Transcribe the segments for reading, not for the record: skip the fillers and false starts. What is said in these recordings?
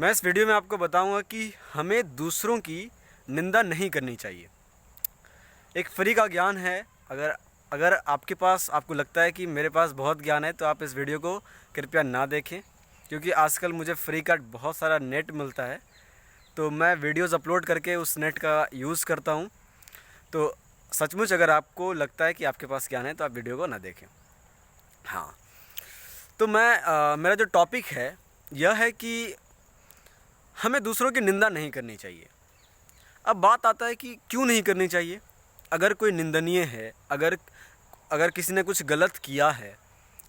मैं इस वीडियो में आपको बताऊंगा कि हमें दूसरों की निंदा नहीं करनी चाहिए। एक फ्री का ज्ञान है। अगर अगर आपके पास आपको लगता है कि मेरे पास बहुत ज्ञान है तो आप इस वीडियो को कृपया ना देखें, क्योंकि आजकल मुझे फ्री का बहुत सारा नेट मिलता है, तो मैं वीडियोज़ अपलोड करके उस नेट का यूज़ करता हूँ। तो सचमुच अगर आपको लगता है कि आपके पास ज्ञान है तो आप वीडियो को ना देखें। हाँ, तो मेरा जो टॉपिक है यह है कि हमें दूसरों की निंदा नहीं करनी चाहिए। अब बात आता है कि क्यों नहीं करनी चाहिए। अगर कोई निंदनीय है, अगर अगर किसी ने कुछ गलत किया है,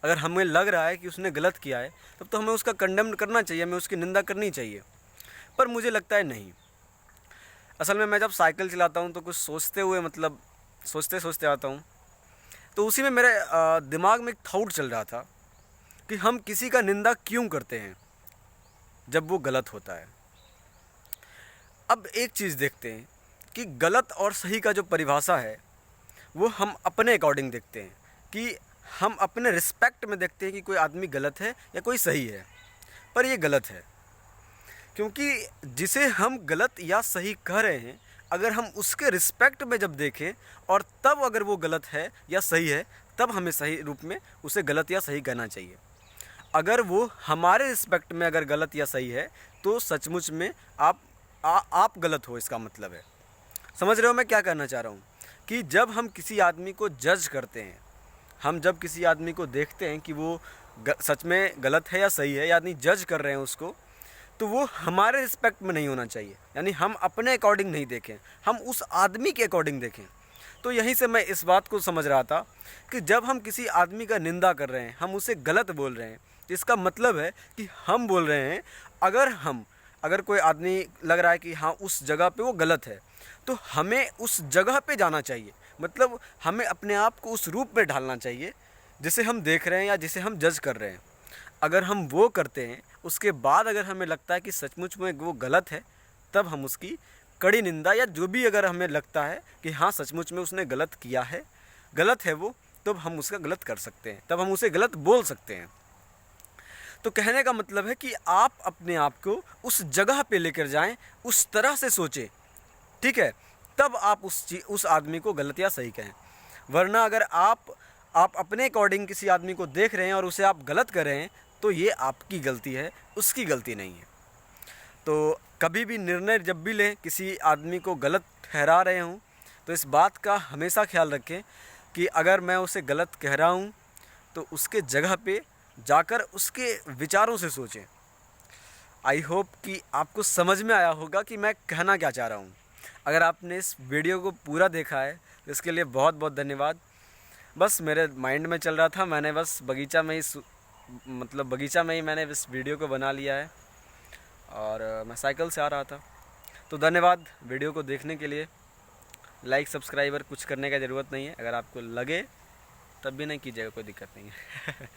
अगर हमें लग रहा है कि उसने गलत किया है, तब तो हमें उसका कंडेम करना चाहिए, हमें उसकी निंदा करनी चाहिए। पर मुझे लगता है नहीं। असल में मैं जब साइकिल चलाता हूँ तो कुछ सोचते हुए, मतलब सोचते सोचते आता हूँ, तो उसी में मेरे दिमाग में एक थॉट चल रहा था कि हम किसी का निंदा क्यों करते हैं जब वो गलत होता है। अब एक चीज़ देखते हैं कि गलत और सही का जो परिभाषा है वो हम अपने अकॉर्डिंग देखते हैं, कि हम अपने रिस्पेक्ट में देखते हैं कि कोई आदमी गलत है या कोई सही है। पर ये गलत है, क्योंकि जिसे हम गलत या सही कह रहे हैं, अगर हम उसके रिस्पेक्ट में जब देखें और तब अगर वो गलत है या सही है, तब हमें सही रूप में उसे गलत या सही कहना चाहिए। अगर वो हमारे रिस्पेक्ट में अगर गलत या सही है तो सचमुच में आप गलत हो, इसका मतलब है। समझ रहे हो मैं क्या कहना चाह रहा हूँ? कि जब हम किसी आदमी को जज करते हैं, हम जब किसी आदमी को देखते हैं कि वो सच में गलत है या सही है, यानी जज कर रहे हैं उसको, तो वो हमारे रिस्पेक्ट में नहीं होना चाहिए। यानी हम अपने अकॉर्डिंग नहीं देखें, हम उस आदमी के अकॉर्डिंग देखें। तो यहीं से मैं इस बात को समझ रहा था कि जब हम किसी आदमी का निंदा कर रहे हैं, हम उसे गलत बोल रहे हैं, तो इसका मतलब है कि हम बोल रहे हैं, अगर कोई आदमी लग रहा है कि हाँ उस जगह पे वो गलत है, तो हमें उस जगह पे जाना चाहिए। मतलब हमें अपने आप को उस रूप में ढालना चाहिए जिसे हम देख रहे हैं या जिसे हम जज कर रहे हैं। अगर हम वो करते हैं, उसके बाद अगर हमें लगता है कि सचमुच में वो गलत है, तब हम उसकी कड़ी निंदा, या जो भी अगर हमें लगता है कि हाँ सचमुच में उसने गलत किया है, गलत है वो, तब हम उसका गलत कर सकते हैं, तब हम उसे गलत बोल सकते हैं। तो कहने का मतलब है कि आप अपने आप को उस जगह पे लेकर जाएं, उस तरह से सोचें, ठीक है, तब आप उस आदमी को गलत या सही कहें। वरना अगर आप अपने अकॉर्डिंग किसी आदमी को देख रहे हैं और उसे आप गलत कर रहे हैं, तो ये आपकी गलती है, उसकी गलती नहीं है। तो कभी भी निर्णय जब भी लें, किसी आदमी को गलत ठहरा रहे हों, तो इस बात का हमेशा ख्याल रखें कि अगर मैं उसे गलत कह रहा हूँ तो उसके जगह पे जाकर उसके विचारों से सोचें। आई होप कि आपको समझ में आया होगा कि मैं कहना क्या चाह रहा हूँ। अगर आपने इस वीडियो को पूरा देखा है तो इसके लिए बहुत बहुत धन्यवाद। बस मेरे माइंड में चल रहा था, मैंने बस बगीचा में ही मैंने इस वीडियो को बना लिया है, और मैं साइकिल से आ रहा था। तो धन्यवाद वीडियो को देखने के लिए। लाइक सब्सक्राइबर कुछ करने का ज़रूरत नहीं है, अगर आपको लगे तब भी नहीं कीजिएगा, कोई दिक्कत नहीं है।